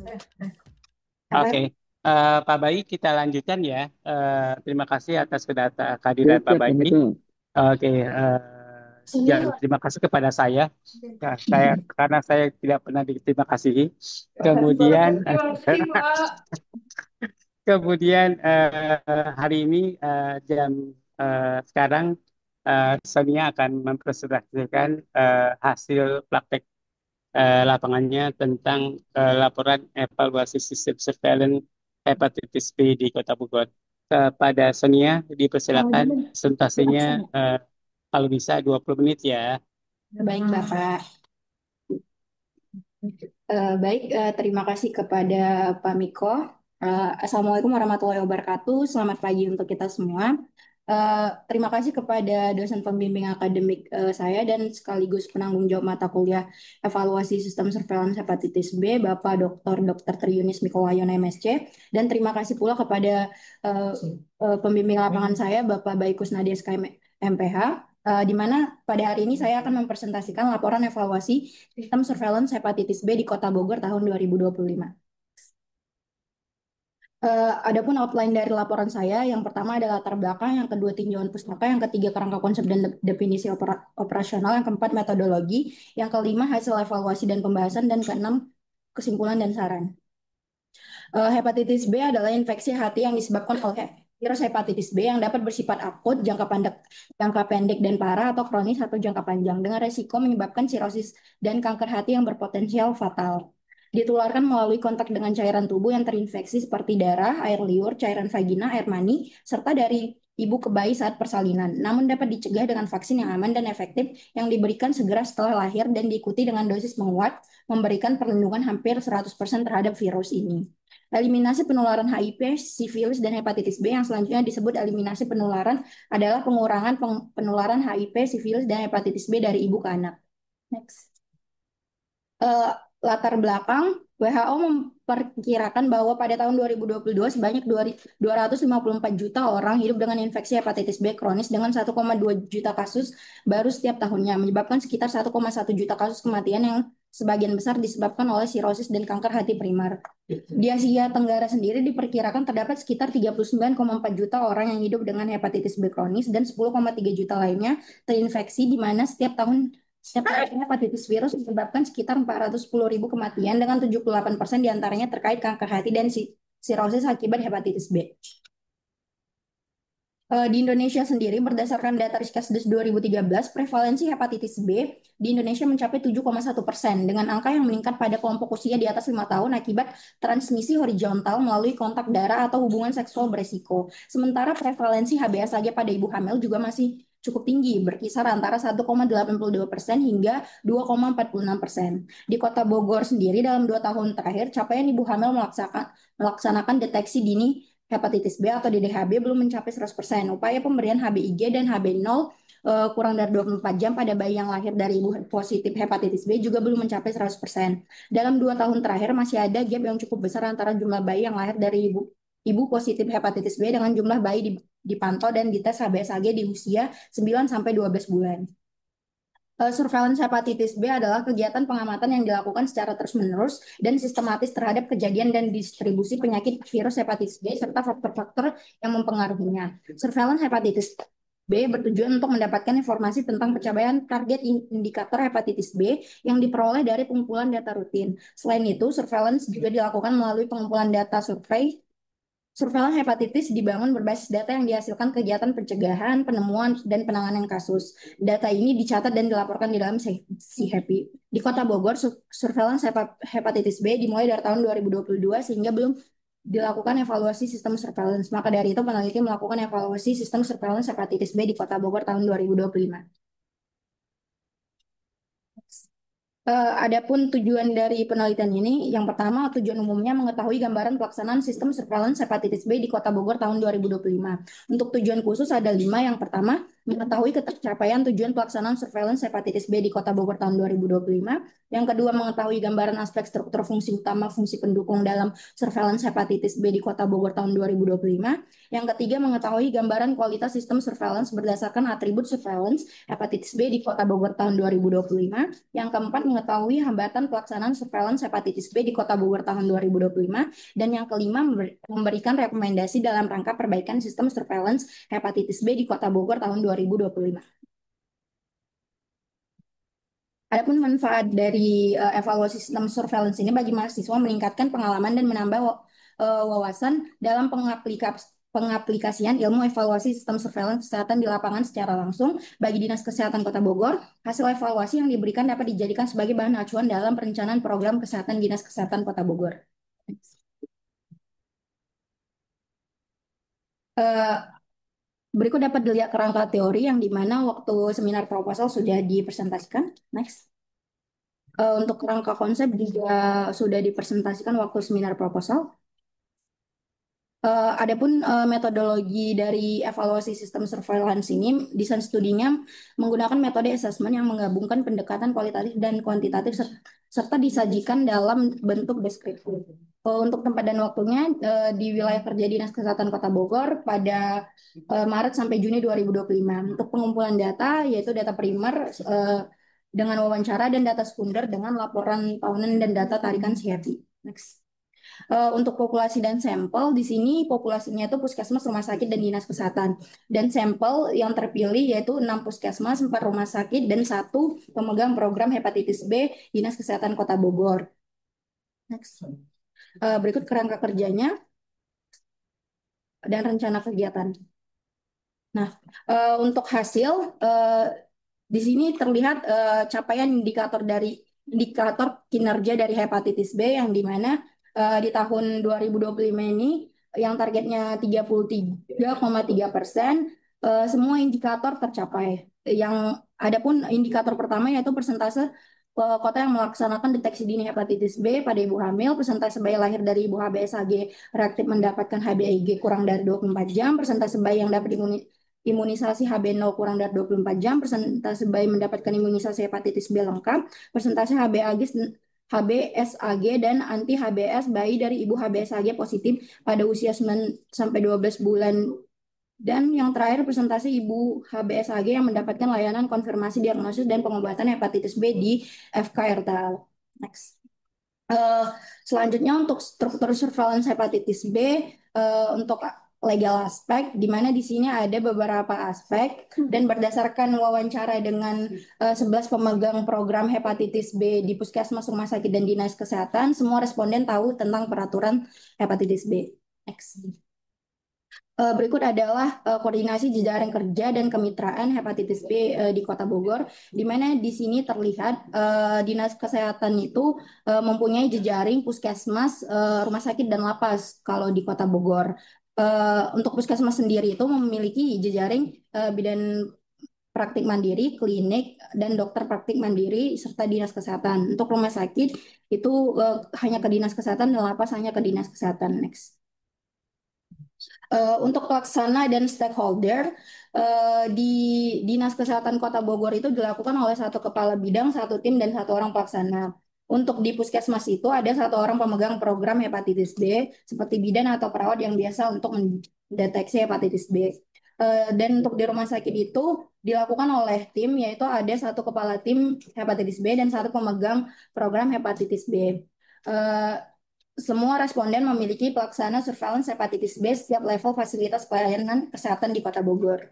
Apa? Oke, Pak Bayi kita lanjutkan ya. Terima kasih atas Siap, kehadiran Pak siap, Bayi. Assalamualaikum. Oke, dan terima kasih kepada saya. Ya, karena saya tidak pernah diterima kasih. Kemudian kemudian hari ini jam sekarang Sonia akan mempresentasikan hasil praktek lapangannya tentang laporan evaluasi sistem surveillance hepatitis B di Kota Bogor. Kepada Sonia, dipersilakan presentasinya kalau bisa 20 menit ya. Baik, Bapak. Baik, terima kasih kepada Pak Miko. Assalamualaikum warahmatullahi wabarakatuh. Selamat pagi untuk kita semua. Terima kasih kepada dosen pembimbing akademik saya dan sekaligus penanggung jawab mata kuliah evaluasi sistem surveillance hepatitis B, Bapak Dr. Triunis Miko Wahyono MSc. Dan terima kasih pula kepada eh, pembimbing lapangan saya, Bapak Baikus Nadia SKM MPH, di mana pada hari ini saya akan mempresentasikan laporan evaluasi sistem surveillance hepatitis B di Kota Bogor tahun 2025. Adapun outline dari laporan saya, yang pertama adalah latar belakang, yang kedua tinjauan pustaka, yang ketiga kerangka konsep dan definisi operasional, yang keempat metodologi, yang kelima hasil evaluasi dan pembahasan, dan keenam kesimpulan dan saran. Hepatitis B adalah infeksi hati yang disebabkan oleh virus hepatitis B yang dapat bersifat akut, jangka pendek dan parah, atau kronis atau jangka panjang, dengan resiko menyebabkan sirosis dan kanker hati yang berpotensial fatal. Ditularkan melalui kontak dengan cairan tubuh yang terinfeksi seperti darah, air liur, cairan vagina, air mani, serta dari ibu ke bayi saat persalinan. Namun dapat dicegah dengan vaksin yang aman dan efektif yang diberikan segera setelah lahir dan diikuti dengan dosis menguat, memberikan perlindungan hampir 100% terhadap virus ini. Eliminasi penularan HIV, sifilis, dan hepatitis B yang selanjutnya disebut eliminasi penularan adalah pengurangan penularan HIV, sifilis, dan hepatitis B dari ibu ke anak. Next. Eh, Latar belakang, WHO memperkirakan bahwa pada tahun 2022 sebanyak 254 juta orang hidup dengan infeksi hepatitis B kronis dengan 1,2 juta kasus baru setiap tahunnya, menyebabkan sekitar 1,1 juta kasus kematian yang sebagian besar disebabkan oleh sirosis dan kanker hati primer. Di Asia Tenggara sendiri diperkirakan terdapat sekitar 39,4 juta orang yang hidup dengan hepatitis B kronis dan 10,3 juta lainnya terinfeksi, di mana setiap tahun hepatitis virus menyebabkan sekitar 410.000 kematian dengan 78% diantaranya terkait kanker hati dan sirosis akibat hepatitis B. Di Indonesia sendiri, berdasarkan data Riskesdas 2013, prevalensi hepatitis B di Indonesia mencapai 7,1% dengan angka yang meningkat pada kelompok usia di atas 5 tahun akibat transmisi horizontal melalui kontak darah atau hubungan seksual beresiko. Sementara prevalensi HbA saja pada ibu hamil juga masih cukup tinggi, berkisar antara 1,82% hingga 2,46%. Di Kota Bogor sendiri, dalam 2 tahun terakhir, capaian ibu hamil melaksanakan deteksi dini hepatitis B atau DDHB belum mencapai 100%. Upaya pemberian HBIG dan HB0 kurang dari 24 jam pada bayi yang lahir dari ibu positif hepatitis B juga belum mencapai 100%. Dalam 2 tahun terakhir masih ada gap yang cukup besar antara jumlah bayi yang lahir dari ibu positif hepatitis B dengan jumlah bayi dipantau dan dites HbSAg di usia 9 sampai 12 bulan. Surveillance hepatitis B adalah kegiatan pengamatan yang dilakukan secara terus-menerus dan sistematis terhadap kejadian dan distribusi penyakit virus hepatitis B serta faktor-faktor yang mempengaruhinya. Surveillance hepatitis B bertujuan untuk mendapatkan informasi tentang pencapaian target indikator hepatitis B yang diperoleh dari pengumpulan data rutin. Selain itu, surveillance juga dilakukan melalui pengumpulan data survei. Surveillance hepatitis dibangun berbasis data yang dihasilkan kegiatan pencegahan, penemuan, dan penanganan kasus. Data ini dicatat dan dilaporkan di dalam si Happy. Di Kota Bogor, surveillance hepatitis B dimulai dari tahun 2022 sehingga belum dilakukan evaluasi sistem surveillance. Maka dari itu peneliti melakukan evaluasi sistem surveillance hepatitis B di Kota Bogor tahun 2025. Adapun tujuan dari penelitian ini, yang pertama tujuan umumnya mengetahui gambaran pelaksanaan sistem surveillance hepatitis B di Kota Bogor tahun 2025. Untuk tujuan khusus ada 5. Yang pertama, mengetahui ketercapaian tujuan pelaksanaan surveillance hepatitis B di Kota Bogor tahun 2025. Yang kedua, mengetahui gambaran aspek struktur fungsi utama fungsi pendukung dalam surveillance hepatitis B di Kota Bogor tahun 2025. Yang ketiga, mengetahui gambaran kualitas sistem surveillance berdasarkan atribut surveillance hepatitis B di Kota Bogor tahun 2025. Yang keempat, mengetahui hambatan pelaksanaan surveillance hepatitis B di Kota Bogor tahun 2025. Dan yang kelima, memberikan rekomendasi dalam rangka perbaikan sistem surveillance hepatitis B di Kota Bogor tahun 2025. Adapun manfaat dari evaluasi sistem surveillance ini bagi mahasiswa meningkatkan pengalaman dan menambah wawasan dalam pengaplikasian ilmu evaluasi sistem surveillance kesehatan di lapangan secara langsung bagi Dinas Kesehatan Kota Bogor. Hasil evaluasi yang diberikan dapat dijadikan sebagai bahan acuan dalam perencanaan program kesehatan Dinas Kesehatan Kota Bogor. Berikut dapat dilihat kerangka teori yang dimana waktu seminar proposal sudah dipresentasikan. Next. Untuk kerangka konsep juga sudah dipresentasikan waktu seminar proposal. Adapun metodologi dari evaluasi sistem surveillance ini, desain studinya menggunakan metode assessment yang menggabungkan pendekatan kualitatif dan kuantitatif serta disajikan dalam bentuk deskriptif. Untuk tempat dan waktunya di wilayah kerja Dinas Kesehatan Kota Bogor pada Maret sampai Juni 2025. Untuk pengumpulan data yaitu data primer dengan wawancara dan data sekunder dengan laporan tahunan dan data tarikan CHEPI. Next. Untuk populasi dan sampel, di sini populasinya itu puskesmas, rumah sakit, dan dinas kesehatan. Dan sampel yang terpilih yaitu 6 puskesmas, 4 rumah sakit, dan 1 pemegang program hepatitis B Dinas Kesehatan Kota Bogor. Next. Berikut kerangka kerjanya dan rencana kegiatan. Nah, untuk hasil, di sini terlihat capaian indikator kinerja dari hepatitis B yang dimana di tahun 2025 ini yang targetnya 33,3%, semua indikator tercapai. Yang adapun indikator pertama yaitu persentase kota yang melaksanakan deteksi dini hepatitis B pada ibu hamil, persentase bayi lahir dari ibu HBsAg reaktif mendapatkan HbIg kurang dari 24 jam, persentase bayi yang dapat imunisasi HB0 kurang dari 24 jam, persentase bayi mendapatkan imunisasi hepatitis B lengkap, persentase HBsAg dan anti HBs bayi dari ibu HBsAg positif pada usia 9 sampai 12 bulan. Dan yang terakhir persentase ibu HBsAg yang mendapatkan layanan konfirmasi diagnosis dan pengobatan hepatitis B di FKRTL. Next. Selanjutnya untuk struktur surveillance hepatitis B untuk legal aspek, di mana di sini ada beberapa aspek dan berdasarkan wawancara dengan 11 pemegang program hepatitis B di puskesmas, rumah sakit, dan dinas kesehatan, semua responden tahu tentang peraturan hepatitis B. Next. Berikut adalah koordinasi jejaring kerja dan kemitraan hepatitis B di Kota Bogor, di mana di sini terlihat Dinas Kesehatan itu mempunyai jejaring puskesmas, rumah sakit, dan lapas kalau di Kota Bogor. Untuk puskesmas sendiri itu memiliki jejaring bidan praktik mandiri, klinik, dan dokter praktik mandiri, serta dinas kesehatan. Untuk rumah sakit itu hanya ke dinas kesehatan dan lapas hanya ke dinas kesehatan. Next. Untuk pelaksana dan stakeholder di Dinas Kesehatan Kota Bogor itu dilakukan oleh 1 kepala bidang, 1 tim, dan 1 orang pelaksana. Untuk di puskesmas itu ada 1 orang pemegang program hepatitis B, seperti bidan atau perawat yang biasa untuk mendeteksi hepatitis B. Dan untuk di rumah sakit itu dilakukan oleh tim, yaitu ada 1 kepala tim hepatitis B dan 1 pemegang program hepatitis B. Semua responden memiliki pelaksana surveillance hepatitis B setiap level fasilitas pelayanan kesehatan di Kota Bogor.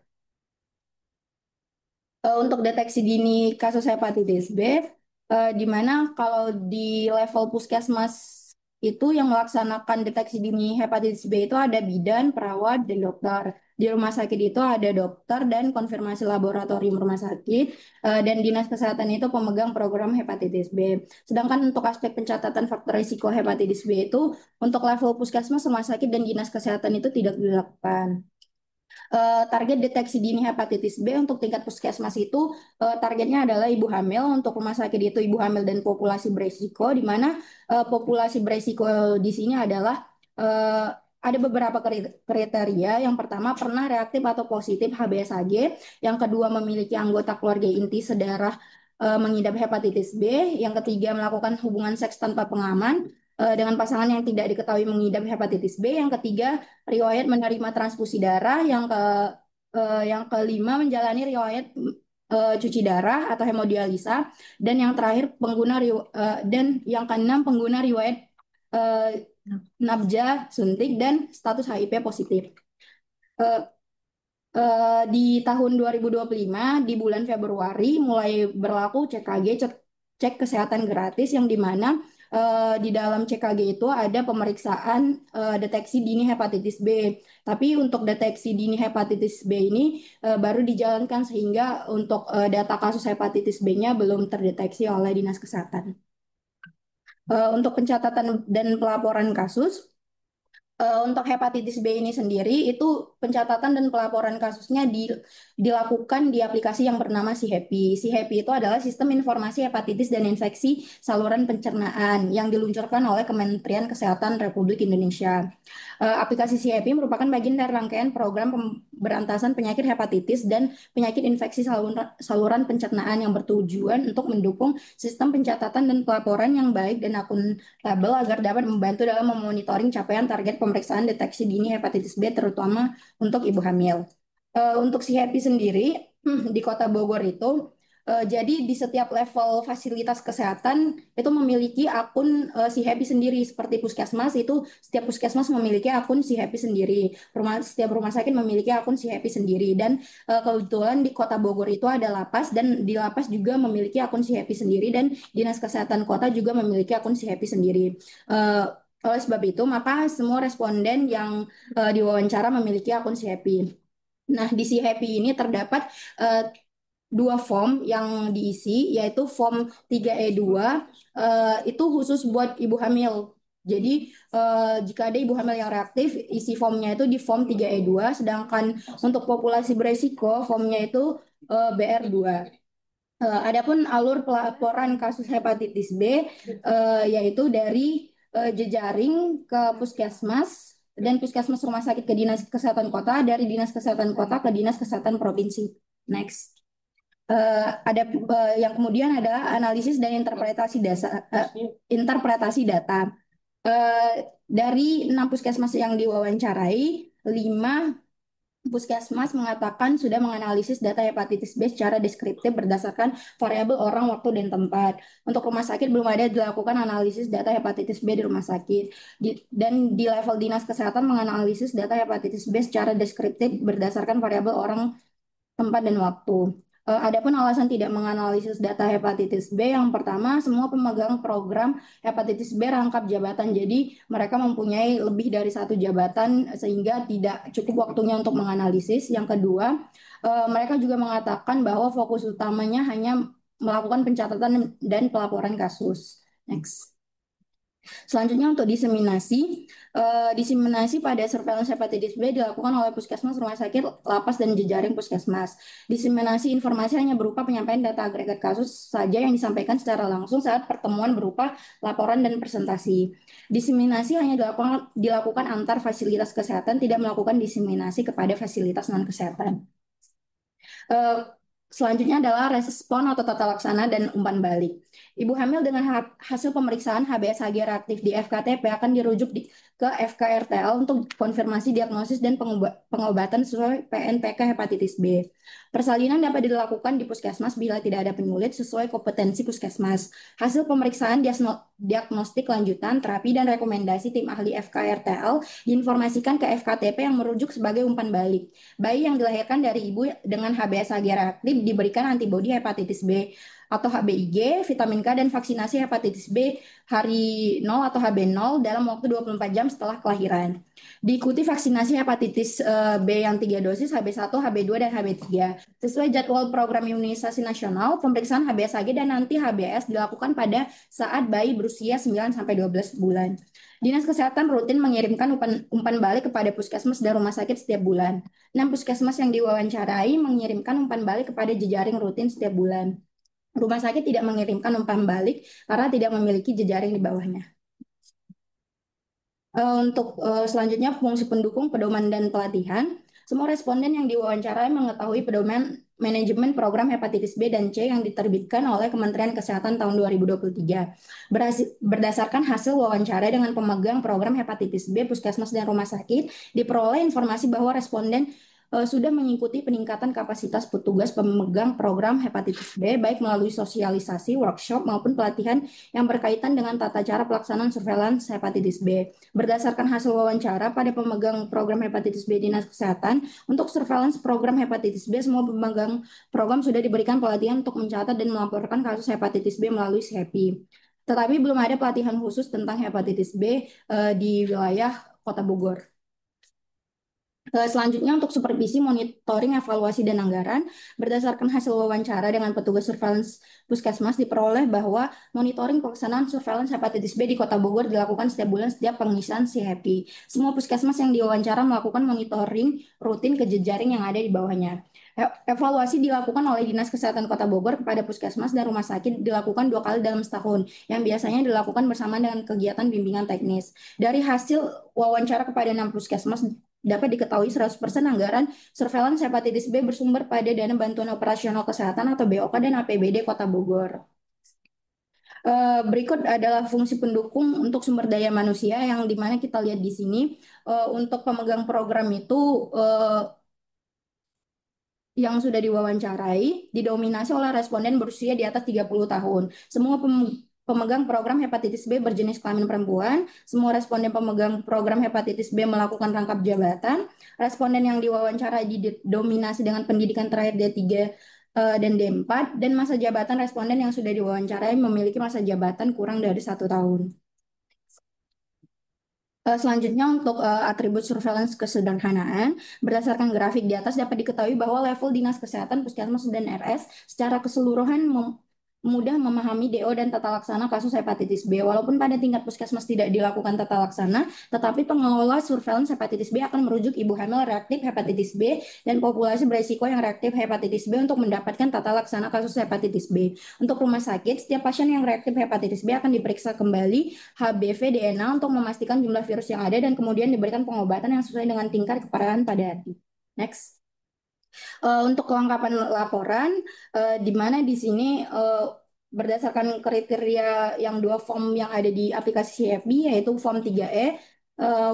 Untuk deteksi dini kasus hepatitis B, di mana kalau di level puskesmas itu yang melaksanakan deteksi dini hepatitis B itu ada bidan, perawat, dan dokter. Di rumah sakit itu ada dokter dan konfirmasi laboratorium rumah sakit, dan dinas kesehatan itu pemegang program hepatitis B. Sedangkan untuk aspek pencatatan faktor risiko hepatitis B itu untuk level puskesmas, rumah sakit, dan dinas kesehatan itu tidak dilakukan. Target deteksi dini hepatitis B untuk tingkat puskesmas itu targetnya adalah ibu hamil, untuk rumah sakit itu ibu hamil dan populasi beresiko, di mana populasi beresiko di sini adalah ada beberapa kriteria. Yang pertama, pernah reaktif atau positif HBsAg. Yang kedua, memiliki anggota keluarga inti sedarah mengidap hepatitis B. Yang ketiga, melakukan hubungan seks tanpa pengaman dengan pasangan yang tidak diketahui mengidap hepatitis B. Yang ketiga, riwayat menerima transfusi darah. Yang kelima, menjalani riwayat cuci darah atau hemodialisa. Dan yang terakhir, dan yang keenam, pengguna riwayat eh, nabja suntik dan status HIV positif. Eh, di tahun 2025 di bulan Februari mulai berlaku CKG, cek kesehatan gratis, yang dimana di dalam CKG itu ada pemeriksaan deteksi dini hepatitis B. Tapi untuk deteksi dini hepatitis B ini baru dijalankan, sehingga untuk data kasus hepatitis B-nya belum terdeteksi oleh Dinas Kesehatan. Untuk pencatatan dan pelaporan kasus, untuk hepatitis B ini sendiri itu pencatatan dan pelaporan kasusnya dilakukan di aplikasi yang bernama SiHappy. SiHappy itu adalah sistem informasi hepatitis dan infeksi saluran pencernaan yang diluncurkan oleh Kementerian Kesehatan Republik Indonesia. Aplikasi SiHappy merupakan bagian dari rangkaian program pemberantasan penyakit hepatitis dan penyakit infeksi saluran pencernaan yang bertujuan untuk mendukung sistem pencatatan dan pelaporan yang baik dan akuntabel agar dapat membantu dalam memonitoring capaian target pemeriksaan deteksi dini hepatitis B, terutama untuk ibu hamil. Untuk si Happy sendiri di Kota Bogor itu, jadi di setiap level fasilitas kesehatan itu memiliki akun si Happy sendiri. Seperti puskesmas itu, setiap puskesmas memiliki akun si Happy sendiri. Setiap rumah sakit memiliki akun si Happy sendiri. Dan kebetulan di Kota Bogor itu ada lapas, dan di lapas juga memiliki akun si Happy sendiri, dan Dinas Kesehatan Kota juga memiliki akun si Happy sendiri. Oleh sebab itu, maka semua responden yang diwawancara memiliki akun si Happy. Nah, di si Happy ini terdapat dua form yang diisi, yaitu form 3E2 itu khusus buat ibu hamil. Jadi jika ada ibu hamil yang reaktif, isi formnya itu di form 3E2, sedangkan untuk populasi beresiko formnya itu BR2. Adapun alur pelaporan kasus hepatitis B yaitu dari jejaring ke puskesmas, dan puskesmas rumah sakit ke Dinas Kesehatan Kota, dari Dinas Kesehatan Kota ke Dinas Kesehatan Provinsi. Next. Yang kemudian adalah analisis dan interpretasi data. Dari 6 puskesmas yang diwawancarai, 5 puskesmas mengatakan sudah menganalisis data hepatitis B secara deskriptif berdasarkan variabel orang, waktu, dan tempat. Untuk rumah sakit belum ada dilakukan analisis data hepatitis B di rumah sakit. Dan di level Dinas Kesehatan menganalisis data hepatitis B secara deskriptif berdasarkan variabel orang, tempat, dan waktu. Adapun alasan tidak menganalisis data hepatitis B, yang pertama, semua pemegang program hepatitis B rangkap jabatan. Jadi mereka mempunyai lebih dari satu jabatan sehingga tidak cukup waktunya untuk menganalisis. Yang kedua, mereka juga mengatakan bahwa fokus utamanya hanya melakukan pencatatan dan pelaporan kasus. Next. Selanjutnya untuk diseminasi pada surveillance hepatitis B dilakukan oleh puskesmas, rumah sakit, lapas, dan jejaring puskesmas. Diseminasi informasi hanya berupa penyampaian data agregat kasus saja yang disampaikan secara langsung saat pertemuan berupa laporan dan presentasi. Diseminasi hanya dilakukan antar fasilitas kesehatan, tidak melakukan diseminasi kepada fasilitas non-kesehatan. Selanjutnya adalah respon atau tata laksana dan umpan balik. Ibu hamil dengan hasil pemeriksaan HBsAg reaktif di FKTP akan dirujuk ke FKRTL untuk konfirmasi diagnosis dan pengobatan sesuai PNPK hepatitis B. Persalinan dapat dilakukan di puskesmas bila tidak ada penyulit sesuai kompetensi puskesmas. Hasil pemeriksaan diagnostik lanjutan, terapi, dan rekomendasi tim ahli FKRTL diinformasikan ke FKTP yang merujuk sebagai umpan balik. Bayi yang dilahirkan dari ibu dengan HBsAg reaktif diberikan antibodi hepatitis B atau HBIG, vitamin K, dan vaksinasi hepatitis B hari 0 atau HB0 dalam waktu 24 jam setelah kelahiran. Diikuti vaksinasi hepatitis B yang 3 dosis, HB1, HB2, dan HB3. Sesuai jadwal program imunisasi nasional, pemeriksaan HBsAg dan nanti HBs dilakukan pada saat bayi berusia 9-12 bulan. Dinas Kesehatan rutin mengirimkan umpan balik kepada puskesmas dan rumah sakit setiap bulan. 6 puskesmas yang diwawancarai mengirimkan umpan balik kepada jejaring rutin setiap bulan. Rumah sakit tidak mengirimkan umpan balik karena tidak memiliki jejaring di bawahnya. Untuk selanjutnya fungsi pendukung, pedoman dan pelatihan. Semua responden yang diwawancarai mengetahui pedoman manajemen program hepatitis B dan C yang diterbitkan oleh Kementerian Kesehatan tahun 2023. Berdasarkan hasil wawancara dengan pemegang program hepatitis B, puskesmas dan rumah sakit, diperoleh informasi bahwa responden sudah mengikuti peningkatan kapasitas petugas pemegang program hepatitis B, baik melalui sosialisasi, workshop, maupun pelatihan yang berkaitan dengan tata cara pelaksanaan surveillance hepatitis B. Berdasarkan hasil wawancara pada pemegang program hepatitis B Dinas Kesehatan, untuk surveillance program hepatitis B, semua pemegang program sudah diberikan pelatihan untuk mencatat dan melaporkan kasus hepatitis B melalui SHEPI. Tetapi belum ada pelatihan khusus tentang hepatitis B di wilayah Kota Bogor. Selanjutnya untuk supervisi, monitoring, evaluasi, dan anggaran, berdasarkan hasil wawancara dengan petugas surveillance puskesmas diperoleh bahwa monitoring pelaksanaan surveillance hepatitis B di Kota Bogor dilakukan setiap bulan setiap pengisian si Happy. Semua puskesmas yang diwawancara melakukan monitoring rutin ke jejaring yang ada di bawahnya. Evaluasi dilakukan oleh Dinas Kesehatan Kota Bogor kepada puskesmas dan rumah sakit dilakukan 2 kali dalam setahun, yang biasanya dilakukan bersama dengan kegiatan bimbingan teknis. Dari hasil wawancara kepada 6 puskesmas, dapat diketahui 100% anggaran surveillance hepatitis B bersumber pada dana bantuan operasional kesehatan atau BOK dan APBD Kota Bogor. Berikut adalah fungsi pendukung untuk sumber daya manusia yang dimana kita lihat di sini. Untuk pemegang program itu yang sudah diwawancarai didominasi oleh responden berusia di atas 30 tahun. Semua pemegang program hepatitis B berjenis kelamin perempuan. Semua responden pemegang program hepatitis B melakukan rangkap jabatan. Responden yang diwawancarai didominasi dengan pendidikan terakhir D3 dan D4, dan masa jabatan responden yang sudah diwawancarai memiliki masa jabatan kurang dari 1 tahun. Selanjutnya untuk atribut surveillance kesederhanaan, berdasarkan grafik di atas dapat diketahui bahwa level dinas kesehatan, puskesmas, dan RS secara keseluruhan mudah memahami DO dan tata laksana kasus hepatitis B. Walaupun pada tingkat puskesmas tidak dilakukan tata laksana, tetapi pengelola surveillance hepatitis B akan merujuk ibu hamil reaktif hepatitis B dan populasi beresiko yang reaktif hepatitis B untuk mendapatkan tata laksana kasus hepatitis B. Untuk rumah sakit, setiap pasien yang reaktif hepatitis B akan diperiksa kembali HBV DNA untuk memastikan jumlah virus yang ada dan kemudian diberikan pengobatan yang sesuai dengan tingkat keparahan pada hati. Next. Untuk kelengkapan laporan, di mana di sini berdasarkan kriteria yang 2 form yang ada di aplikasi CFB, yaitu form 3E,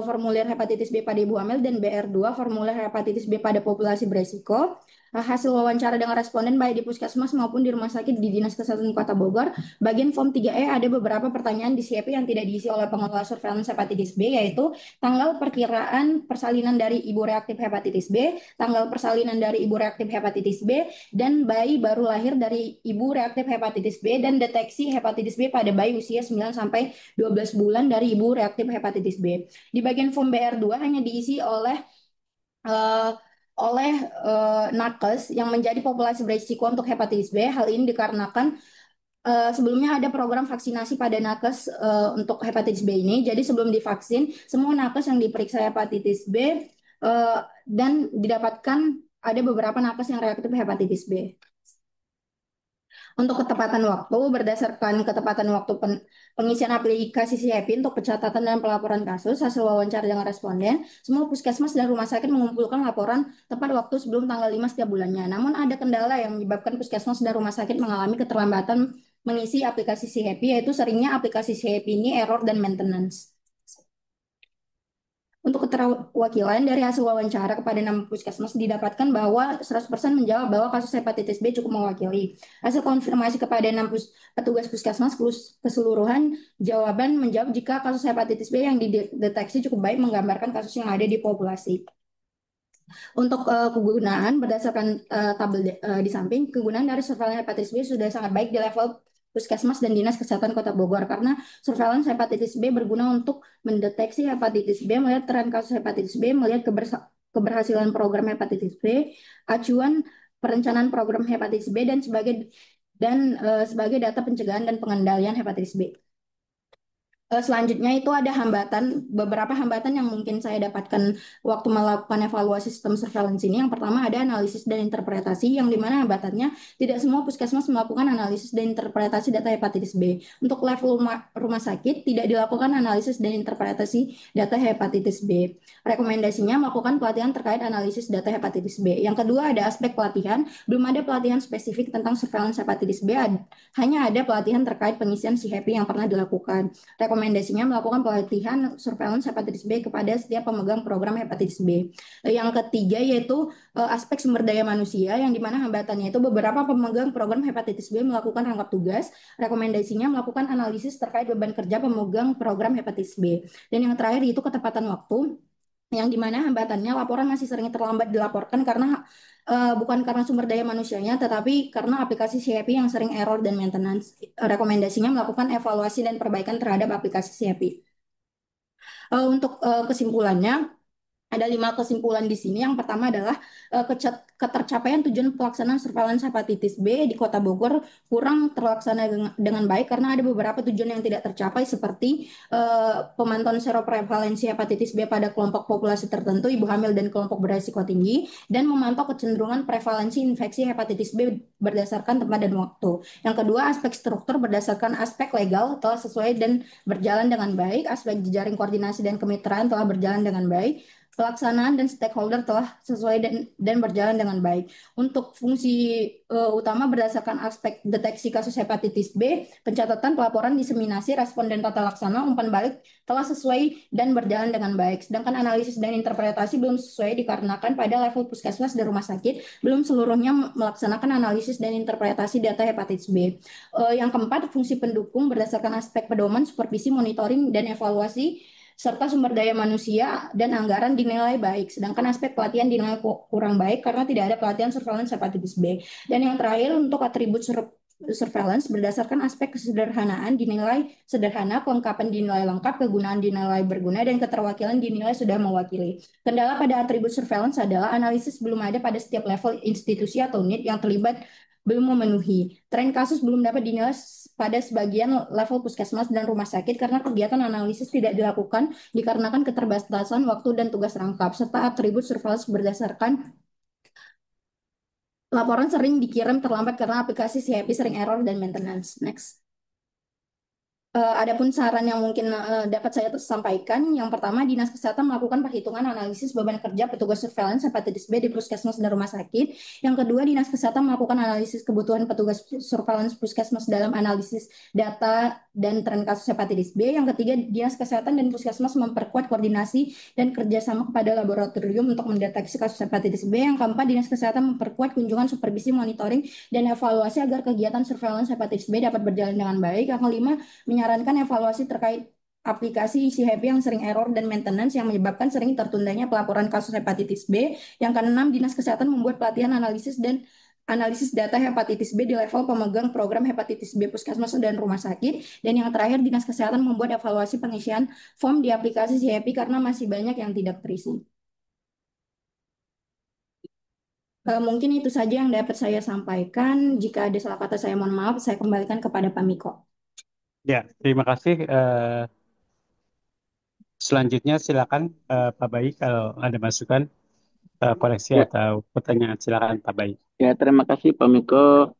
formulir hepatitis B pada ibu hamil, dan BR2, formulir hepatitis B pada populasi beresiko. Hasil wawancara dengan responden baik di puskesmas maupun di rumah sakit di Dinas Kesehatan Kota Bogor, bagian form 3E ada beberapa pertanyaan di CFP yang tidak diisi oleh pengelola surveillance hepatitis B, yaitu tanggal perkiraan persalinan dari ibu reaktif hepatitis B, tanggal persalinan dari ibu reaktif hepatitis B, dan bayi baru lahir dari ibu reaktif hepatitis B, dan deteksi hepatitis B pada bayi usia 9 sampai 12 bulan dari ibu reaktif hepatitis B. Di bagian form BR2 hanya diisi uh, oleh nakes yang menjadi populasi berisiko untuk hepatitis B. Hal ini dikarenakan sebelumnya ada program vaksinasi pada nakes untuk hepatitis B ini. Jadi sebelum divaksin, semua nakes yang diperiksa hepatitis B dan didapatkan ada beberapa nakes yang reaktif hepatitis B. Untuk ketepatan waktu, berdasarkan ketepatan waktu pengisian aplikasi CIP untuk pencatatan dan pelaporan kasus, hasil wawancara dengan responden, semua puskesmas dan rumah sakit mengumpulkan laporan tepat waktu sebelum tanggal 5 setiap bulannya. Namun ada kendala yang menyebabkan puskesmas dan rumah sakit mengalami keterlambatan mengisi aplikasi CIP, yaitu seringnya aplikasi CIP ini error dan maintenance. Untuk keterwakilan dari hasil wawancara kepada 6 puskesmas didapatkan bahwa 100% menjawab bahwa kasus hepatitis B cukup mewakili. Hasil konfirmasi kepada 6 petugas puskesmas keseluruhan jawaban menjawab jika kasus hepatitis B yang dideteksi cukup baik menggambarkan kasus yang ada di populasi. Untuk kegunaan berdasarkan tabel di samping, kegunaan dari surveillance hepatitis B sudah sangat baik di level Puskesmas dan Dinas Kesehatan Kota Bogor karena surveillance hepatitis B berguna untuk mendeteksi hepatitis B, melihat tren kasus hepatitis B, melihat keberhasilan program hepatitis B, acuan perencanaan program hepatitis B dan sebagai data pencegahan dan pengendalian hepatitis B. Selanjutnya itu ada beberapa hambatan yang mungkin saya dapatkan waktu melakukan evaluasi sistem surveillance ini. Yang pertama ada analisis dan interpretasi, yang dimana hambatannya tidak semua puskesmas melakukan analisis dan interpretasi data hepatitis B. Untuk level rumah sakit tidak dilakukan analisis dan interpretasi data hepatitis B. Rekomendasinya melakukan pelatihan terkait analisis data hepatitis B. Yang kedua ada aspek pelatihan, belum ada pelatihan spesifik tentang surveillance hepatitis B, hanya ada pelatihan terkait pengisian si happy yang pernah dilakukan. Rekomendasinya melakukan pelatihan surveillance hepatitis B kepada setiap pemegang program hepatitis B. Yang ketiga yaitu aspek sumber daya manusia, yang dimana hambatannya itu beberapa pemegang program hepatitis B melakukan rangkap tugas. Rekomendasinya melakukan analisis terkait beban kerja pemegang program hepatitis B. Dan yang terakhir itu ketepatan waktu, yang dimana hambatannya laporan masih sering terlambat dilaporkan karena bukan karena sumber daya manusianya, tetapi karena aplikasi CIP yang sering error dan maintenance. Rekomendasinya melakukan evaluasi dan perbaikan terhadap aplikasi CIP. Untuk kesimpulannya, ada 5 kesimpulan di sini. Yang pertama adalah ketercapaian tujuan pelaksanaan surveillance hepatitis B di Kota Bogor kurang terlaksana dengan baik karena ada beberapa tujuan yang tidak tercapai seperti pemantauan seroprevalensi hepatitis B pada kelompok populasi tertentu, ibu hamil dan kelompok beresiko tinggi, dan memantau kecenderungan prevalensi infeksi hepatitis B berdasarkan tempat dan waktu. Yang kedua, aspek struktur berdasarkan aspek legal telah sesuai dan berjalan dengan baik, aspek jejaring koordinasi dan kemitraan telah berjalan dengan baik, pelaksanaan dan stakeholder telah sesuai dan berjalan dengan baik. Untuk fungsi utama berdasarkan aspek deteksi kasus hepatitis B, pencatatan, pelaporan, diseminasi, respon dan tata laksana, umpan balik telah sesuai dan berjalan dengan baik. Sedangkan analisis dan interpretasi belum sesuai dikarenakan pada level puskesmas dan rumah sakit belum seluruhnya melaksanakan analisis dan interpretasi data hepatitis B. Yang keempat, fungsi pendukung berdasarkan aspek pedoman, supervisi, monitoring, dan evaluasi serta sumber daya manusia dan anggaran dinilai baik, sedangkan aspek pelatihan dinilai kurang baik karena tidak ada pelatihan surveillance hepatitis B. Dan yang terakhir, untuk atribut surveillance berdasarkan aspek kesederhanaan dinilai sederhana, kelengkapan dinilai lengkap, kegunaan dinilai berguna, dan keterwakilan dinilai sudah mewakili. Kendala pada atribut surveillance adalah analisis belum ada pada setiap level institusi atau unit yang terlibat belum memenuhi. Tren kasus belum dapat dinilai pada sebagian level puskesmas dan rumah sakit karena kegiatan analisis tidak dilakukan dikarenakan keterbatasan waktu dan tugas rangkap, serta atribut surveillance berdasarkan laporan sering dikirim terlambat karena aplikasi CIP sering error dan maintenance. Next. Adapun saran yang mungkin dapat saya sampaikan, yang pertama, Dinas Kesehatan melakukan perhitungan analisis beban kerja petugas surveillance hepatitis B di puskesmas dan rumah sakit. Yang kedua, Dinas Kesehatan melakukan analisis kebutuhan petugas surveillance puskesmas dalam analisis data dan tren kasus hepatitis B. Yang ketiga, Dinas Kesehatan dan puskesmas memperkuat koordinasi dan kerjasama kepada laboratorium untuk mendeteksi kasus hepatitis B. Yang keempat, Dinas Kesehatan memperkuat kunjungan, supervisi, monitoring, dan evaluasi agar kegiatan surveillance hepatitis B dapat berjalan dengan baik. Yang kelima, menyarankan evaluasi terkait aplikasi isi happy yang sering error dan maintenance yang menyebabkan sering tertundanya pelaporan kasus hepatitis B. Yang keenam, Dinas Kesehatan membuat pelatihan analisis data hepatitis B di level pemegang program hepatitis B puskesmas dan rumah sakit. Dan yang terakhir, Dinas Kesehatan membuat evaluasi pengisian form di aplikasi si happy karena masih banyak yang tidak terisi. Mungkin itu saja yang dapat saya sampaikan. Jika ada salah kata saya mohon maaf, saya kembalikan kepada Pak Miko. Ya, terima kasih. Selanjutnya silakan Pak Bayi kalau ada masukan, koreksi Ya, atau pertanyaan, silakan Pak Bayi. ya, terima kasih Pak Miko.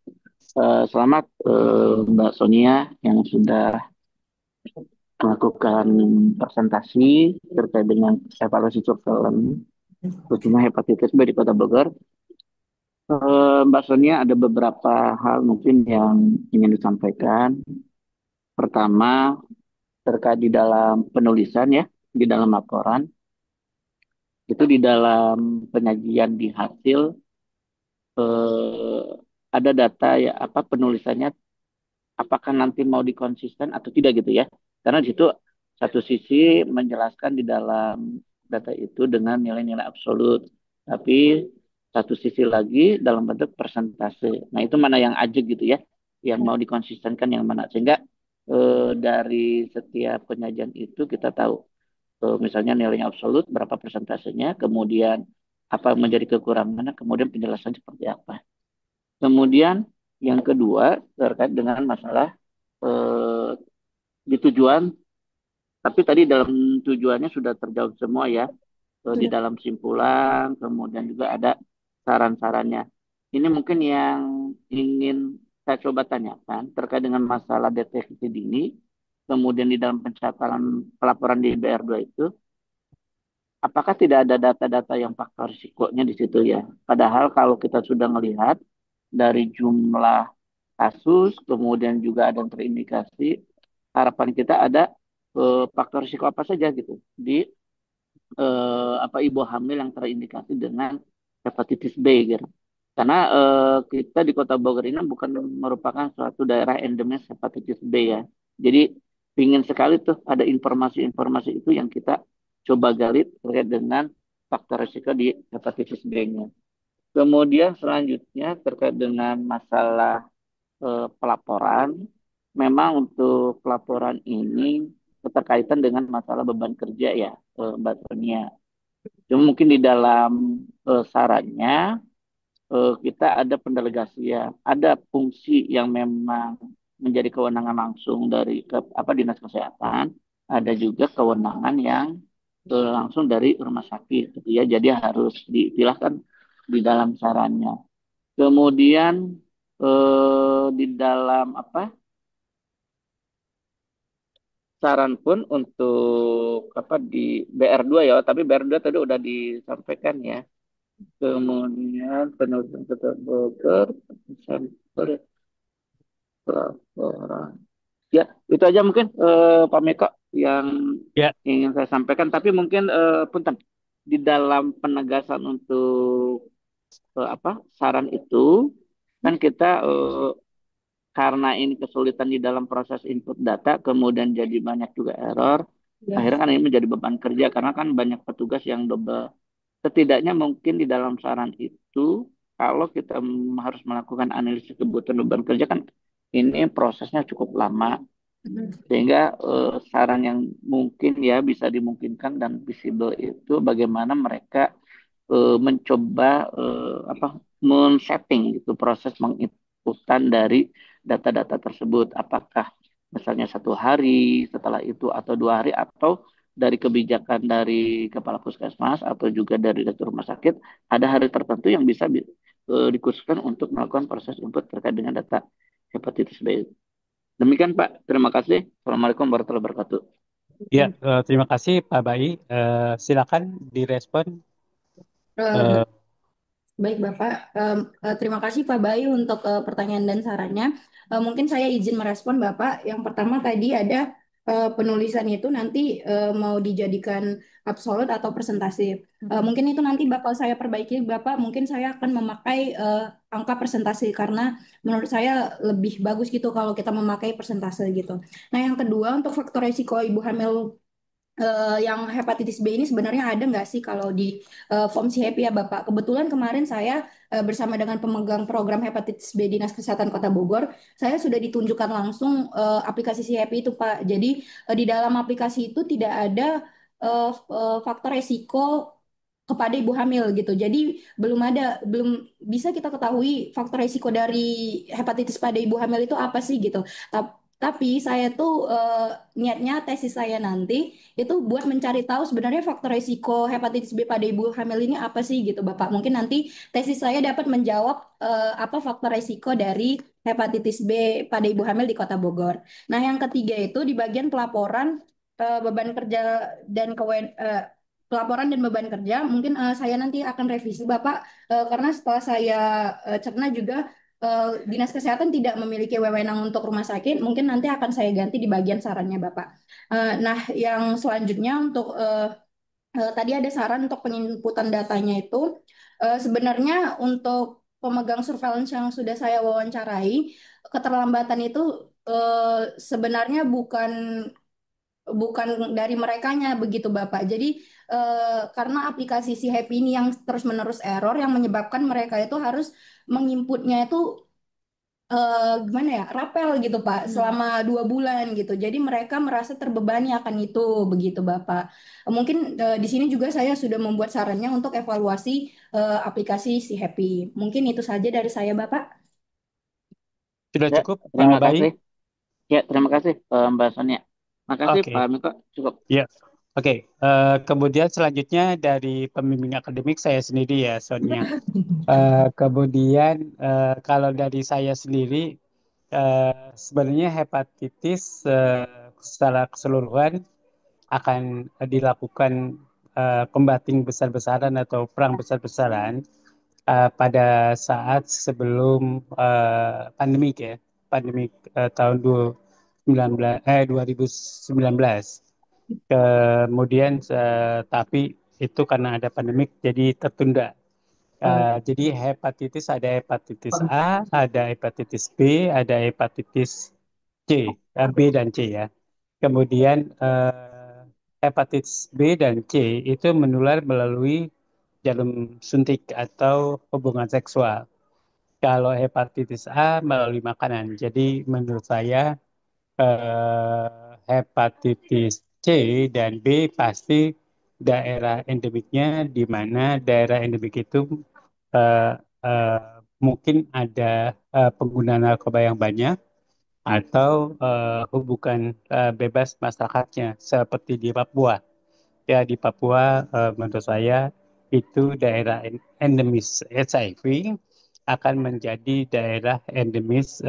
Selamat Mbak Sonia yang sudah melakukan presentasi terkait dengan evaluasi surveillance khususnya hepatitis B di Kota Bogor. Mbak Sonia ada beberapa hal mungkin yang ingin disampaikan. Pertama, terkait di dalam penulisan ya, di dalam laporan, itu di dalam penyajian di hasil eh, ada data ya apa penulisannya apakah nanti mau dikonsisten atau tidak gitu ya. Karena di situ satu sisi menjelaskan di dalam data itu dengan nilai-nilai absolut, tapi satu sisi lagi dalam bentuk persentase. Nah, itu mana yang ajeg gitu ya, yang mau dikonsistenkan yang mana. Sehingga dari setiap penyajian itu kita tahu misalnya nilainya absolut berapa persentasenya, kemudian apa yang menjadi kekurangannya, kemudian penjelasan seperti apa. Kemudian yang kedua terkait dengan masalah di tujuan Tapi tadi dalam tujuannya sudah terjawab semua ya, di Sudah. dalam simpulan, kemudian juga ada saran-sarannya. Ini mungkin yang ingin saya coba tanyakan terkait dengan masalah deteksi dini, kemudian di dalam pencatatan pelaporan di BR2 itu, apakah tidak ada data-data yang faktor risikonya di situ ya? Padahal kalau kita sudah melihat dari jumlah kasus, kemudian juga ada yang terindikasi, harapan kita ada faktor risiko apa saja gitu di apa ibu hamil yang terindikasi dengan hepatitis B gitu. Karena kita di Kota Bogor ini bukan merupakan suatu daerah endemis hepatitis B ya. Jadi ingin sekali tuh ada informasi-informasi itu yang kita coba gali terkait dengan faktor risiko di hepatitis B-nya. Kemudian selanjutnya terkait dengan masalah pelaporan, memang untuk pelaporan ini keterkaitan dengan masalah beban kerja ya, Mbak Sonia. Cuma mungkin di dalam sarannya kita ada pendelegasian, ada fungsi yang memang menjadi kewenangan langsung dari apa dinas kesehatan, ada juga kewenangan yang langsung dari rumah sakit, gitu ya. Jadi harus dipisahkan di dalam sarannya. Kemudian di dalam apa saran pun untuk apa di BR2 ya, tapi BR2 tadi udah disampaikan ya. Kemudian penurunan Kota Bogor, sampel laporan. Ya, itu aja mungkin Pak Meko yang Ya, ingin saya sampaikan. Tapi mungkin punten di dalam penegasan untuk apa saran itu kan kita karena ini kesulitan di dalam proses input data, kemudian jadi banyak juga error. Ya. Akhirnya kan ini menjadi beban kerja karena kan banyak petugas yang double. Setidaknya mungkin di dalam saran itu, kalau kita harus melakukan analisis kebutuhan beban kerja kan ini prosesnya cukup lama, sehingga saran yang mungkin ya bisa dimungkinkan dan visible itu bagaimana mereka mencoba apa men-setting gitu proses menginputan dari data-data tersebut. Apakah misalnya 1 hari setelah itu atau 2 hari atau dari kebijakan dari kepala puskesmas atau juga dari direktur rumah sakit ada hari tertentu yang bisa dikhususkan untuk melakukan proses input terkait dengan data hepatitis B. Demikian Pak, terima kasih. Assalamualaikum warahmatullahi wabarakatuh. ya, terima kasih Pak Bai. Silakan direspon. Eh, Eh, Baik Bapak, terima kasih Pak Bayu untuk pertanyaan dan sarannya. Mungkin saya izin merespon Bapak. Yang pertama tadi ada penulisan itu nanti mau dijadikan absolut atau persentase. Mungkin itu nanti bakal saya perbaiki Bapak. Mungkin saya akan memakai angka persentase karena menurut saya lebih bagus gitu kalau kita memakai persentase gitu. Nah yang kedua untuk faktor resiko ibu hamil yang hepatitis B ini sebenarnya ada nggak sih kalau di form si Happy ya Bapak? Kebetulan kemarin saya bersama dengan pemegang program hepatitis B Dinas Kesehatan Kota Bogor, saya sudah ditunjukkan langsung aplikasi si Happy itu Pak. Jadi di dalam aplikasi itu tidak ada faktor resiko kepada ibu hamil gitu. Jadi belum bisa kita ketahui faktor resiko dari hepatitis pada ibu hamil itu apa sih gitu. Tapi saya tuh niatnya tesis saya nanti itu buat mencari tahu sebenarnya faktor resiko hepatitis B pada ibu hamil ini apa sih gitu Bapak. Mungkin nanti tesis saya dapat menjawab apa faktor resiko dari hepatitis B pada ibu hamil di Kota Bogor. Nah, yang ketiga itu di bagian pelaporan beban kerja dan pelaporan dan beban kerja mungkin saya nanti akan revisi Bapak karena setelah saya cerna juga Dinas Kesehatan tidak memiliki wewenang untuk rumah sakit, mungkin nanti akan saya ganti di bagian sarannya Bapak. Nah, yang selanjutnya untuk tadi ada saran untuk penginputan datanya itu sebenarnya untuk pemegang surveillance yang sudah saya wawancarai, keterlambatan itu sebenarnya bukan bukan dari merekanya begitu Bapak. Jadi karena aplikasi si Happy ini yang terus-menerus error yang menyebabkan mereka itu harus menginputnya itu gimana ya rapel gitu Pak selama 2 bulan gitu jadi mereka merasa terbebani akan itu begitu Bapak. Mungkin di sini juga saya sudah membuat sarannya untuk evaluasi aplikasi si Happy. Mungkin itu saja dari saya Bapak. sudah Ya, cukup Pak terima Bai. kasih. Ya, terima kasih Mbak Sonia. Makasih Pak Oke. Miko, cukup. Ya, oke. Kemudian selanjutnya dari pembimbing akademik saya sendiri ya, Sonia. Kemudian kalau dari saya sendiri, sebenarnya hepatitis secara keseluruhan akan dilakukan combating besar-besaran atau perang besar-besaran pada saat sebelum pandemik ya, pandemik tahun 2019. Kemudian tapi itu karena ada pandemik jadi tertunda. Jadi hepatitis ada hepatitis A, ada hepatitis B, ada hepatitis C, B dan C ya. Kemudian hepatitis B dan C itu menular melalui jarum suntik atau hubungan seksual. Kalau hepatitis A melalui makanan. Jadi menurut saya hepatitis C dan B pasti daerah endemiknya di mana daerah endemik itu eh, eh, mungkin ada pengguna narkoba yang banyak atau hubungan bebas masyarakatnya seperti di Papua. Ya di Papua menurut saya itu daerah endemis HIV akan menjadi daerah endemis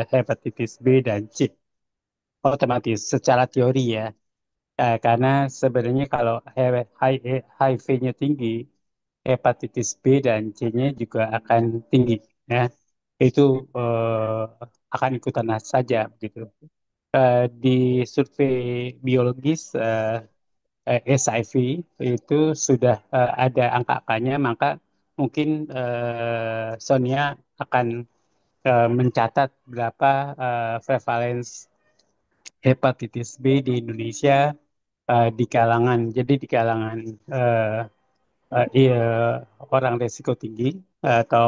hepatitis B dan C otomatis secara teori ya. Karena sebenarnya kalau HIV-nya tinggi, hepatitis B dan C-nya juga akan tinggi ya. Itu akan ikutan saja gitu. Di survei biologis SIV itu sudah ada angka-angkanya, maka mungkin Sonia akan mencatat berapa prevalence hepatitis B di Indonesia di kalangan di kalangan eh, iya, orang risiko tinggi atau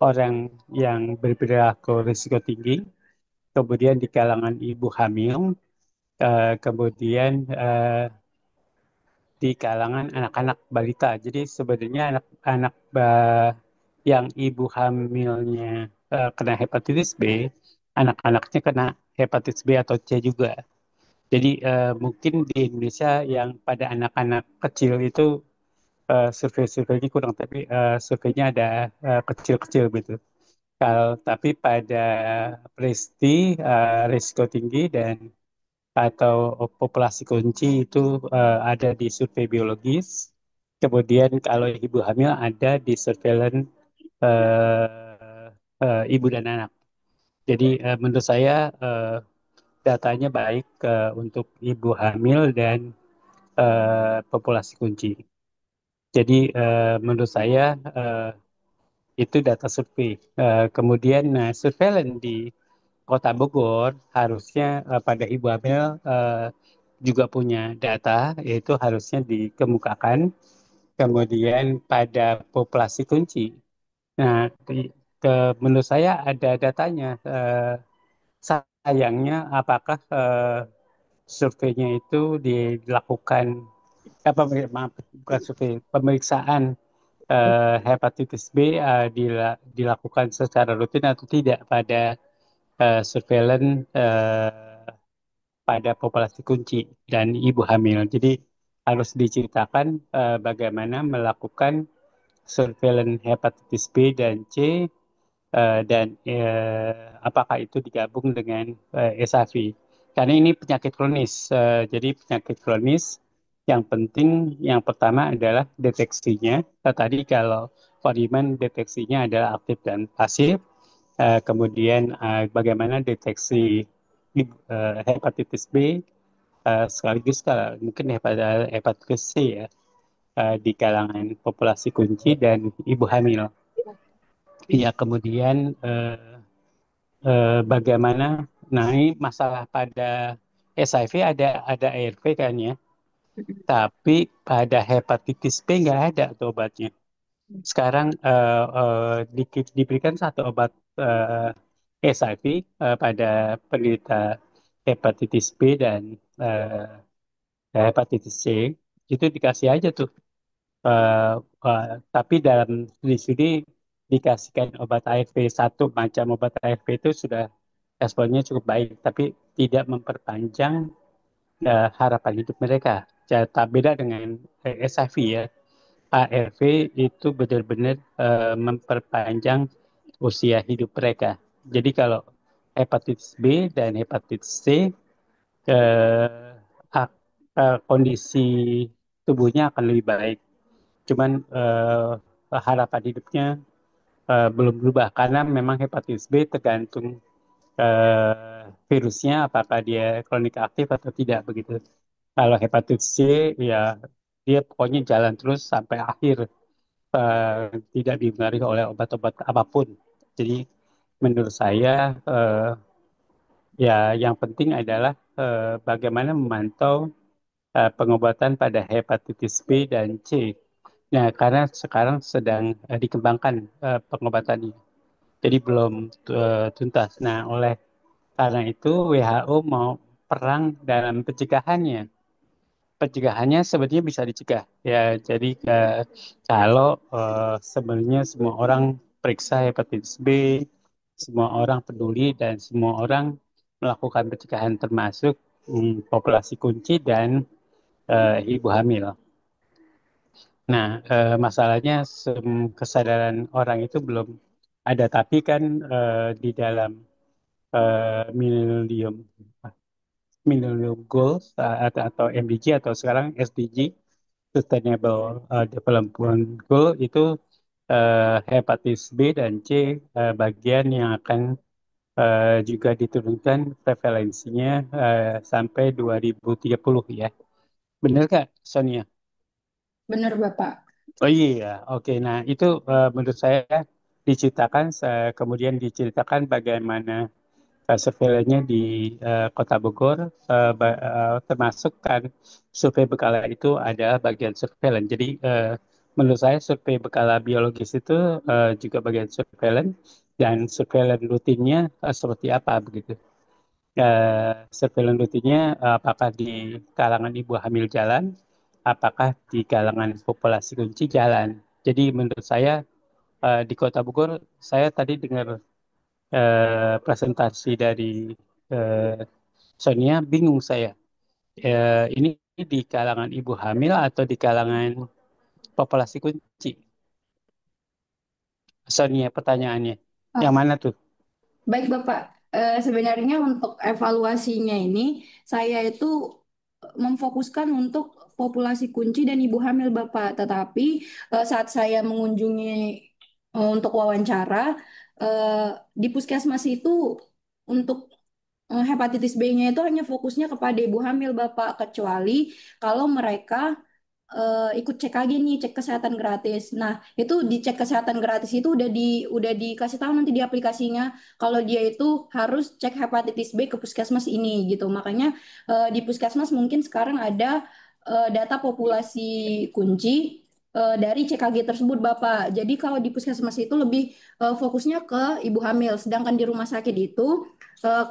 orang yang berperilaku risiko tinggi, kemudian di kalangan ibu hamil, kemudian di kalangan anak-anak balita. Jadi sebenarnya anak-anak yang ibu hamilnya kena hepatitis B, anak-anaknya kena hepatitis B atau C juga. Jadi mungkin di Indonesia yang pada anak-anak kecil itu survei-surveinya kurang, tapi surveinya ada kecil-kecil gitu. Kalau tapi pada Presti risiko tinggi dan atau populasi kunci itu ada di survei biologis. Kemudian kalau ibu hamil ada di surveillance ibu dan anak. Jadi menurut saya datanya baik untuk ibu hamil dan populasi kunci. Jadi menurut saya itu data survei. Kemudian surveillance di Kota Bogor harusnya pada ibu hamil juga punya data, yaitu harusnya dikemukakan. Kemudian pada populasi kunci. Nah, menurut saya ada datanya. Sayangnya, apakah surveinya itu dilakukan apa maaf bukan survei pemeriksaan hepatitis B dilakukan secara rutin atau tidak pada surveillance pada populasi kunci dan ibu hamil. Jadi harus diceritakan bagaimana melakukan surveillance hepatitis B dan C dan apakah itu digabung dengan SAV. Karena ini penyakit kronis. Jadi penyakit kronis yang penting yang pertama adalah deteksinya. Tadi kalau Fadiman deteksinya adalah aktif dan pasif. Kemudian bagaimana deteksi hepatitis B sekaligus kalau mungkin hepatitis C ya di kalangan populasi kunci dan ibu hamil. Ya kemudian bagaimana nah ini masalah pada HIV ada ARV kan ya, tapi pada hepatitis B nggak ada tuh obatnya. Sekarang diberikan satu obat HIV pada penderita hepatitis B dan hepatitis C itu dikasih aja tuh. Eh, eh, tapi dalam studi dikasihkan obat ARV satu macam obat ARV itu sudah responnya cukup baik, tapi tidak memperpanjang harapan hidup mereka. Tak beda dengan HIV ya. ARV itu benar-benar memperpanjang usia hidup mereka. Jadi kalau hepatitis B dan hepatitis C, eh, kondisi tubuhnya akan lebih baik. Cuman harapan hidupnya belum berubah karena memang hepatitis B tergantung virusnya apakah dia kronik aktif atau tidak begitu. Kalau hepatitis C ya dia pokoknya jalan terus sampai akhir, tidak dipengaruhi oleh obat-obat apapun. Jadi menurut saya ya yang penting adalah bagaimana memantau pengobatan pada hepatitis B dan C. Nah, karena sekarang sedang dikembangkan pengobatannya, jadi belum tuntas. Nah, oleh karena itu WHO mau perang dalam pencegahannya. Pencegahannya sebenarnya bisa dicegah. Ya, jadi kalau sebenarnya semua orang periksa hepatitis B, semua orang peduli dan semua orang melakukan pencegahan termasuk populasi kunci dan ibu hamil. Nah, masalahnya kesadaran orang itu belum ada, tapi kan di dalam Millennium Millennium Goals atau MDG atau sekarang SDG Sustainable Development Goal itu hepatitis B dan C bagian yang akan juga diturunkan prevalensinya sampai 2030 ya. Benar nggak, Sonia? Benar, Bapak. Oh iya, oke. Nah itu menurut saya kemudian diceritakan bagaimana surveilannya di Kota Bogor, termasuk kan survei berkala itu adalah bagian surveilan. Jadi menurut saya survei berkala biologis itu juga bagian surveilan dan surveilan rutinnya seperti apa begitu. Surveilan rutinnya apakah di kalangan ibu hamil jalan, apakah di kalangan populasi kunci jalan. Jadi menurut saya di Kota Bogor, saya tadi dengar presentasi dari eh, Sonia, bingung saya. Ini di kalangan ibu hamil atau di kalangan populasi kunci? Sonia, pertanyaannya. Yang Ah, mana tuh? baik, Bapak. Sebenarnya untuk evaluasinya ini, saya itu memfokuskan untuk populasi kunci dan ibu hamil, Bapak. Tetapi saat saya mengunjungi untuk wawancara, eh, di puskesmas itu untuk hepatitis B-nya itu hanya fokusnya kepada ibu hamil, Bapak. Kecuali kalau mereka ikut CKG nih, cek kesehatan gratis. Nah, itu di cek kesehatan gratis itu udah dikasih tahu nanti di aplikasinya kalau dia itu harus cek hepatitis B ke puskesmas ini gitu. Makanya di puskesmas mungkin sekarang ada data populasi kunci dari CKG tersebut, Bapak. Jadi kalau di puskesmas itu lebih fokusnya ke ibu hamil, sedangkan di rumah sakit itu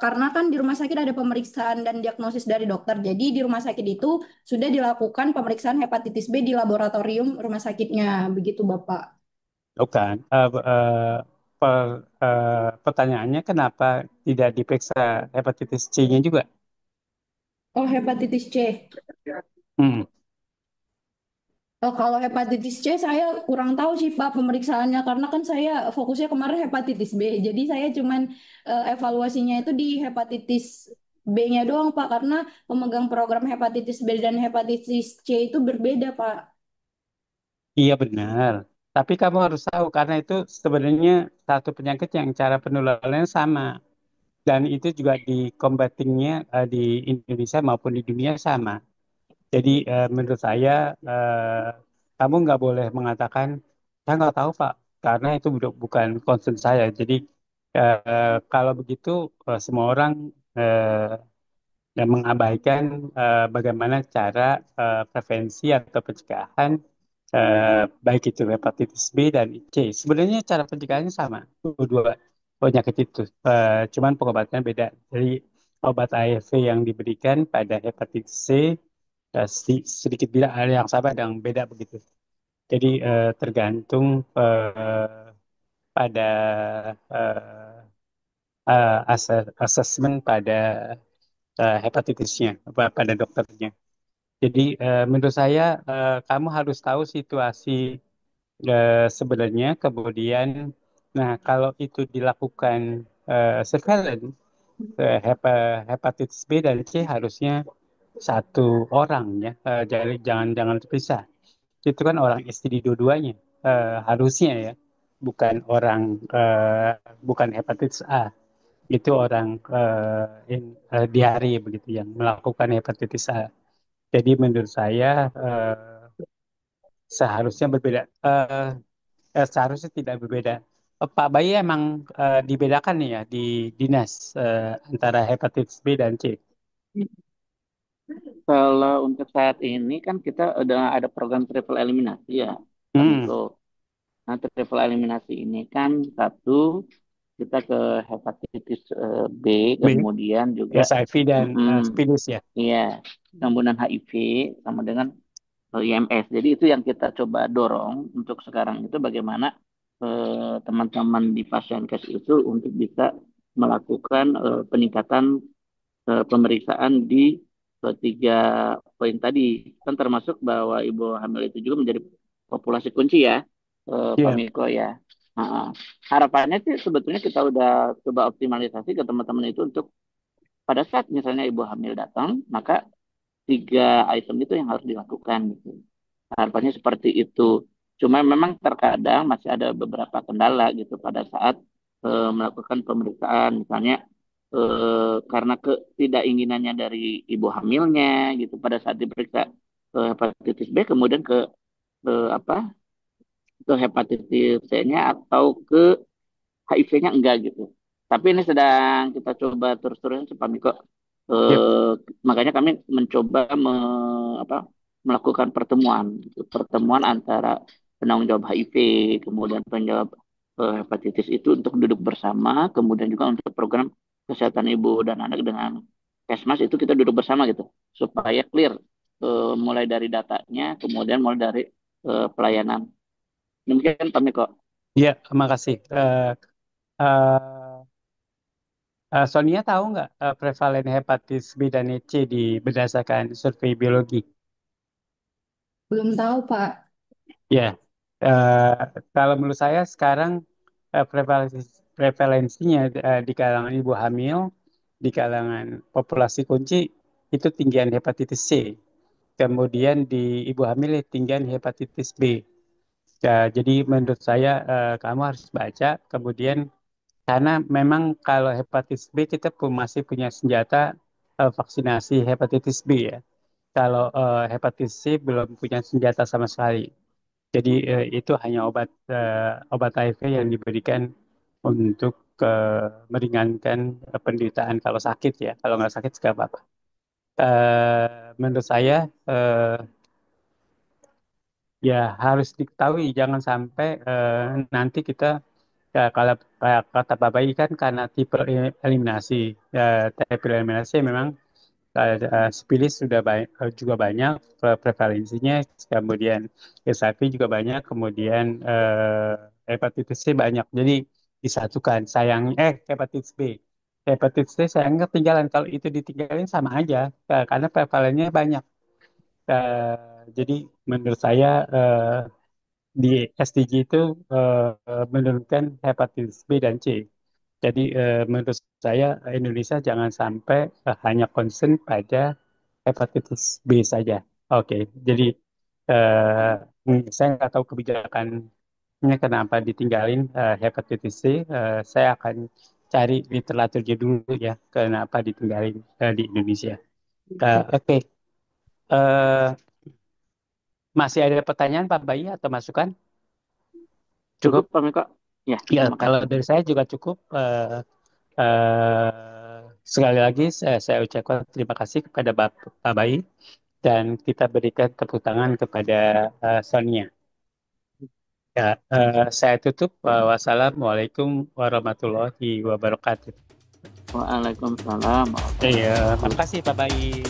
karena kan di rumah sakit ada pemeriksaan dan diagnosis dari dokter. Jadi di rumah sakit itu sudah dilakukan pemeriksaan hepatitis B di laboratorium rumah sakitnya, begitu Bapak. Bukan. Pertanyaannya kenapa tidak diperiksa hepatitis C-nya juga? Oh, hepatitis C. Hmm. Kalau hepatitis C saya kurang tahu sih Pak pemeriksaannya karena kan saya fokusnya kemarin hepatitis B. Jadi saya cuman evaluasinya itu di hepatitis B-nya doang Pak karena pemegang program hepatitis B dan hepatitis C itu berbeda Pak. Iya benar. Tapi kamu harus tahu karena itu sebenarnya satu penyakit yang cara penularannya sama. Dan itu juga di combatingnya di Indonesia maupun di dunia sama. Jadi menurut saya kamu nggak boleh mengatakan saya nggak tahu Pak karena itu bukan concern saya. Jadi kalau begitu semua orang dan mengabaikan bagaimana cara prevensi atau pencegahan baik itu hepatitis B dan C. Sebenarnya cara pencegahannya sama, dua penyakit itu, cuman pengobatannya beda. Jadi obat ARV yang diberikan pada hepatitis C sedikit beda, ada yang sama dan beda begitu. Jadi tergantung pada assessment pada hepatitisnya pada dokternya. Jadi menurut saya kamu harus tahu situasi sebenarnya, kemudian, nah kalau itu dilakukan surveillance, hepatitis B dan C harusnya satu orang ya, jadi jangan jangan terpisah. Itu kan orang STD dua-duanya, harusnya ya, bukan orang bukan hepatitis A, itu orang diare begitu yang melakukan hepatitis A. Jadi menurut saya seharusnya berbeda. Seharusnya tidak berbeda. Pak Bayi emang dibedakan nih ya di dinas antara hepatitis B dan C. Kalau untuk saat ini kan kita udah ada program triple eliminasi ya, Pak Hmm, Miko. Nah, triple eliminasi ini kan satu kita ke hepatitis B, B, kemudian juga HIV dan mm, syphilis ya. iya, kemudian HIV sama dengan IMS. Jadi itu yang kita coba dorong untuk sekarang itu bagaimana teman-teman di pasien case itu untuk bisa melakukan peningkatan pemeriksaan di tiga poin tadi. Kan termasuk bahwa ibu hamil itu juga menjadi populasi kunci ya, Pak Iya, Miko ya. Nah, harapannya sih sebetulnya kita udah coba optimalisasi ke teman-teman itu untuk pada saat misalnya ibu hamil datang, maka tiga item itu yang harus dilakukan gitu. Harapannya seperti itu. Cuma memang terkadang masih ada beberapa kendala gitu pada saat melakukan pemeriksaan. Misalnya karena ketidakinginannya dari ibu hamilnya gitu pada saat diperiksa hepatitis B, kemudian apa ke hepatitis C-nya atau ke HIV-nya enggak gitu. Tapi ini sedang kita coba terus-terusan Pak Miko. yep, Eh, Makanya kami mencoba apa, melakukan pertemuan, gitu. Pertemuan antara penanggung jawab HIV, kemudian penjawab hepatitis itu untuk duduk bersama, kemudian juga untuk program kesehatan ibu dan anak dengan Kesmas itu kita duduk bersama gitu, supaya clear mulai dari datanya, kemudian mulai dari pelayanan. Demikian Pak Miko. iya, terima kasih. Uh, Sonia tahu nggak prevalen hepatitis B dan C berdasarkan survei biologi? Belum tahu, Pak. Ya, eh, kalau menurut saya sekarang prevalensi prevalensinya di kalangan ibu hamil, di kalangan populasi kunci itu tinggian hepatitis C. Kemudian di ibu hamil tinggian hepatitis B. Ya, jadi menurut saya kamu harus baca. Kemudian karena memang kalau hepatitis B kita pun masih punya senjata vaksinasi hepatitis B ya. Kalau hepatitis C belum punya senjata sama sekali. Jadi itu hanya obat HIV yang diberikan untuk meringankan penderitaan kalau sakit ya. Kalau nggak sakit nggak apa-apa. Menurut saya ya harus diketahui jangan sampai nanti kita kalau kayak kata Pak Bayi kan karena tipe eliminasi, tipe eliminasi memang Spilis sudah juga banyak prevalensinya, kemudian HIV juga banyak, kemudian hepatitis C banyak. Jadi disatukan. Sayang, hepatitis B. Hepatitis C sayangnya ketinggalan. Kalau itu ditinggalin sama aja, karena prevalennya banyak. Eh, jadi menurut saya di SDG itu menurunkan hepatitis B dan C. Jadi menurut saya Indonesia jangan sampai hanya concern pada hepatitis B saja. Oke, jadi saya nggak tahu kebijakannya kenapa ditinggalin hepatitis C. Saya akan cari literaturnya dulu ya, kenapa ditinggalin di Indonesia. Oke. Eh, Masih ada pertanyaan Pak Bayi atau masukan? Cukup Cukup? Pak Miko? Ya, Ya, terima kalau kasih. dari saya juga cukup. Sekali lagi saya ucapkan terima kasih kepada Pak Bayi dan kita berikan tepuk tangan kepada Sonia. Ya, saya tutup. Wassalamualaikum warahmatullahi wabarakatuh. Waalaikumsalam Iya, warahmatullahi wabarakatuh. makasih Pak Bayi.